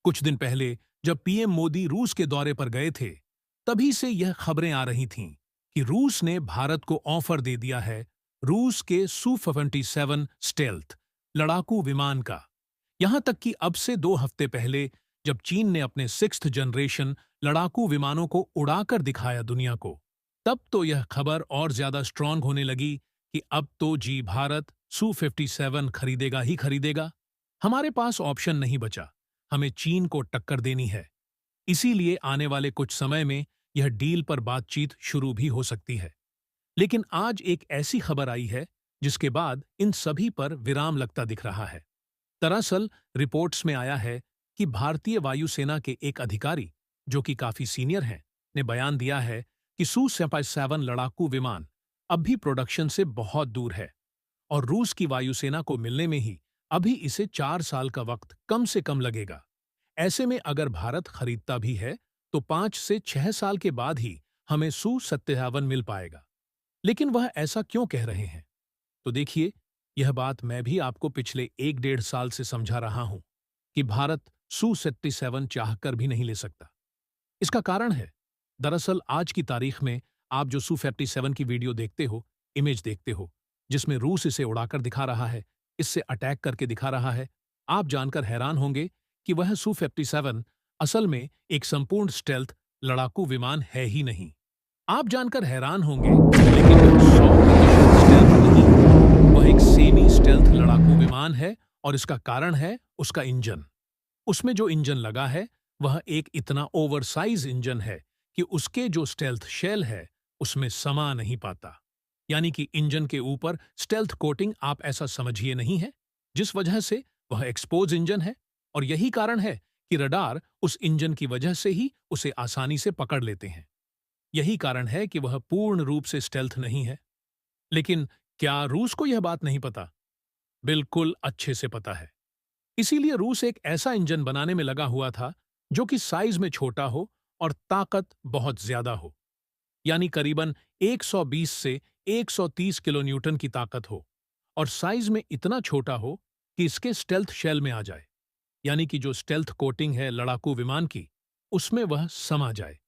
कुछ दिन पहले जब पीएम मोदी रूस के दौरे पर गए थे, तभी से यह खबरें आ रही थीं कि रूस ने भारत को ऑफर दे दिया है रूस के सू-57 स्टेल्थ लड़ाकू विमान का। यहां तक कि अब से 2 हफ्ते पहले जब चीन ने अपने 6th जनरेशन लड़ाकू विमानों को उड़ाकर दिखाया दुनिया को, तब तो यह खबर और ज्यादा स्ट्रांग होने लगी कि अब तो जी भारत सू-57 खरीदेगा ही खरीदेगा। हमारे पास ऑप्शन नहीं बचा, हमें चीन को टक्कर देनी है। इसीलिए आने वाले कुछ समय में यह डील पर बातचीत शुरू भी हो सकती है। लेकिन आज एक ऐसी खबर आई है जिसके बाद इन सभी पर विराम लगता दिख रहा है। दरअसल रिपोर्ट्स में आया है कि भारतीय वायुसेना के एक अधिकारी, जो कि काफी सीनियर हैं, ने बयान दिया है कि सू-57 लड़ाकू विमान अब भी प्रोडक्शन से बहुत दूर है और रूस की वायुसेना को मिलने में ही अभी इसे 4 साल का वक्त कम से कम लगेगा। ऐसे में अगर भारत खरीदता भी है तो 5 से 6 साल के बाद ही हमें सू-57 मिल पाएगा। लेकिन वह ऐसा क्यों कह रहे हैं? तो देखिए, यह बात मैं भी आपको पिछले 1 डेढ़ साल से समझा रहा हूं कि भारत सू-57 चाहकर भी नहीं ले सकता। इसका कारण है, दरअसल आज की तारीख में आप जो सू-57 की वीडियो देखते हो, इमेज देखते हो, जिसमें रूस इसे उड़ाकर दिखा रहा है, इससे अटैक करके दिखा रहा है, आप जानकर हैरान होंगे कि वह सू-57 असल में एक संपूर्ण स्टेल्थ लड़ाकू विमान है ही नहीं। आप जानकर हैरान होंगे, लेकिन वह 100% स्टेल्थ नहीं, वह एक सेमी स्टेल्थ लड़ाकू विमान है और इसका कारण है उसका इंजन। उसमें जो इंजन लगा है, वह एक इतना ओवरसाइज इंजन है कि उसके जो स्टेल्थ शेल है, उसमें समा नहीं पाता। यानी कि इंजन के ऊपर स्टेल्थ कोटिंग आप ऐसा समझिए नहीं है, जिस वजह से वह एक्सपोज इंजन है और यही कारण है कि रडार उस इंजन की वजह से ही उसे आसानी से पकड़ लेते हैं। यही कारण है कि वह पूर्ण रूप से स्टेल्थ नहीं है। लेकिन क्या रूस को यह बात नहीं पता? बिल्कुल अच्छे से पता है। इसीलिए रूस एक ऐसा इंजन बनाने में लगा हुआ था जो कि साइज में छोटा हो और ताकत बहुत ज्यादा हो, यानी करीबन 120 से 130 किलो न्यूटन की ताकत हो और साइज में इतना छोटा हो कि इसके स्टेल्थ शेल में आ जाए, यानी कि जो स्टेल्थ कोटिंग है लड़ाकू विमान की, उसमें वह समा जाए।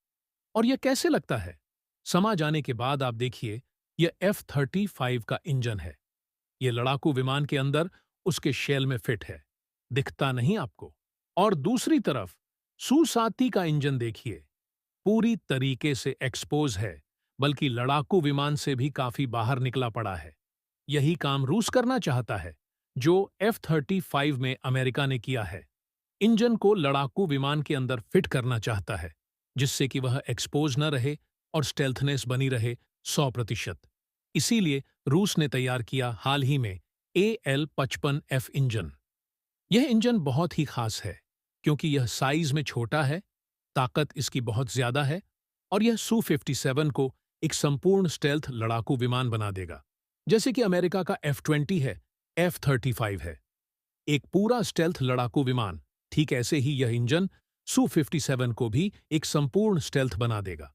और यह कैसे लगता है? समा जाने के बाद आप देखिए, यह F-35 का इंजन है। यह लड़ाकू विमान के अंदर उसके शेल में फिट है, दिखता नहीं आपको। और दूसरी तरफ सू-30 का इंजन देखिए, पूरी तरीके से एक्सपोज है, बल्कि लड़ाकू विमान से भी काफी बाहर निकला पड़ा है। यही काम रूस करना चाहता है, जो F-35 में अमेरिका ने किया है। इंजन को लड़ाकू विमान के अंदर फिट करना चाहता है, जिससे कि वह एक्सपोज न रहे और स्टेल्थनेस बनी रहे 100%। इसीलिए रूस ने तैयार किया हाल ही में AL-55F इंजन। यह इंजन बहुत ही खास है, क्योंकि यह साइज में छोटा है, ताकत इसकी बहुत ज्यादा है और यह सू-57 को एक संपूर्ण स्टेल्थ लड़ाकू विमान बना देगा। जैसे कि अमेरिका का F-20 है, F-35 है। एक पूरा स्टेल्थ लड़ाकू विमान, ठीक ऐसे ही यह इंजन सू-57 को भी एक संपूर्ण स्टेल्थ बना देगा।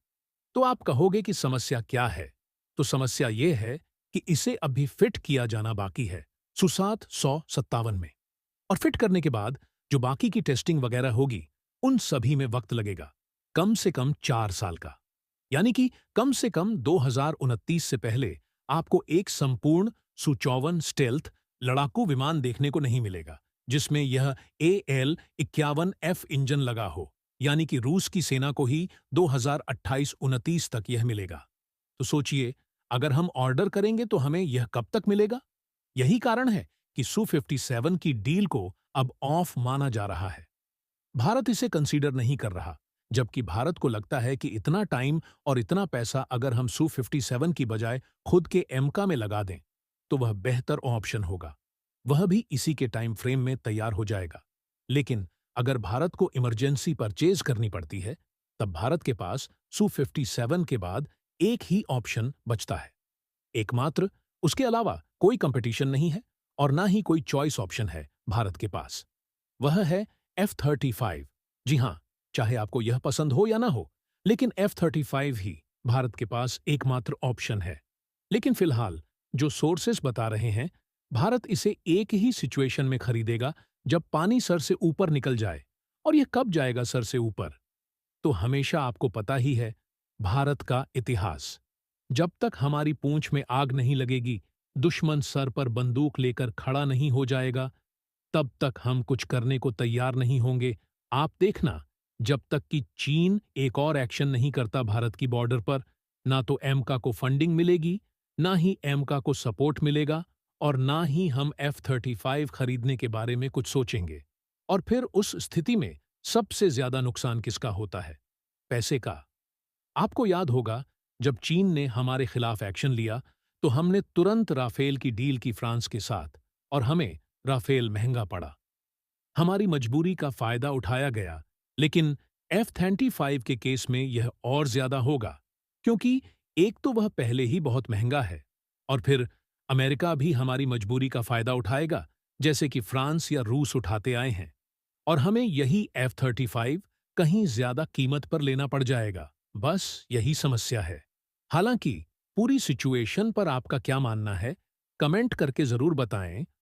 तो आप कहोगे कि समस्या क्या है? तो समस्या यह है कि इसे अभी फिट किया जाना बाकी है सू-57 में। और फिट करने के बाद जो बाकी की टेस्टिंग वगैरह होगी, उन सभी में वक्त लगेगा, कम से कम 4 साल का। यानी कि कम से कम 2029 से पहले आपको एक संपूर्ण सू-54 स्टेल्थ लड़ाकू विमान देखने को नहीं मिलेगा, जिसमें यह AL-51F इंजन लगा हो। यानी कि रूस की सेना को ही 2028-29 तक यह मिलेगा। तो सोचिए, अगर हम ऑर्डर करेंगे तो हमें यह कब तक मिलेगा? यही कारण है कि सू-57 की डील को अब ऑफ माना जा रहा है। भारत इसे कंसीडर नहीं कर रहा, जबकि भारत को लगता है कि इतना टाइम और इतना पैसा अगर हम सू-57 की बजाय खुद के एमका में लगा दें, तो वह बेहतर ऑप्शन होगा। वह भी इसी के टाइम फ्रेम में तैयार हो जाएगा। लेकिन अगर भारत को इमरजेंसी परचेज करनी पड़ती है, तब भारत के पास सू-57 के बाद एक ही ऑप्शन बचता है। एकमात्र, उसके अलावा कोई कंपटीशन नहीं है और ना ही कोई चॉइस ऑप्शन है भारत के पास। वह है F-35। जी हाँ, चाहे आपको यह पसंद हो या ना हो, लेकिन F-35 ही भारत के पास एकमात्र ऑप्शन है। लेकिन फिलहाल जो सोर्सेस बता रहे हैं, भारत इसे एक ही सिचुएशन में खरीदेगा जब पानी सर से ऊपर निकल जाए और यह कब जाएगा सर से ऊपर? तो हमेशा आपको पता ही है, भारत का इतिहास। जब तक हमारी पूंछ में आग नहीं लगेगी, दुश्मन सर पर बंदूक लेकर खड़ा नहीं हो जाएगा, तब तक हम कुछ करने को तैयार नहीं होंगे। आप देखना, जब तक कि चीन एक और एक्शन नहीं करता भारत की बॉर्डर पर, ना तो एमका को फंडिंग मिलेगी, ना ही एमका को सपोर्ट मिलेगा, और ना ही हम F-35 खरीदने के बारे में कुछ सोचेंगे। और फिर उस स्थिति में सबसे ज्यादा नुकसान किसका होता है? पैसे का। आपको याद होगा, जब चीन ने हमारे खिलाफ एक्शन लिया, तो हमने तुरंत राफेल की डील की फ्रांस के साथ, और हमें राफेल महंगा पड़ा। हमारी मजबूरी का फायदा उठाया गया, लेकिन F-35 के केस में यह और ज्यादा होगा, क्योंकि एक तो वह पहले ही बहुत महंगा है, और फिर अमेरिका भी हमारी मजबूरी का फायदा उठाएगा, जैसे कि फ्रांस या रूस उठाते आए हैं, और हमें यही F-35 कहीं ज्यादा कीमत पर लेना पड़ जाएगा। बस यही समस्या है। हालांकि पूरी सिचुएशन पर आपका क्या मानना है, कमेंट करके जरूर बताएं।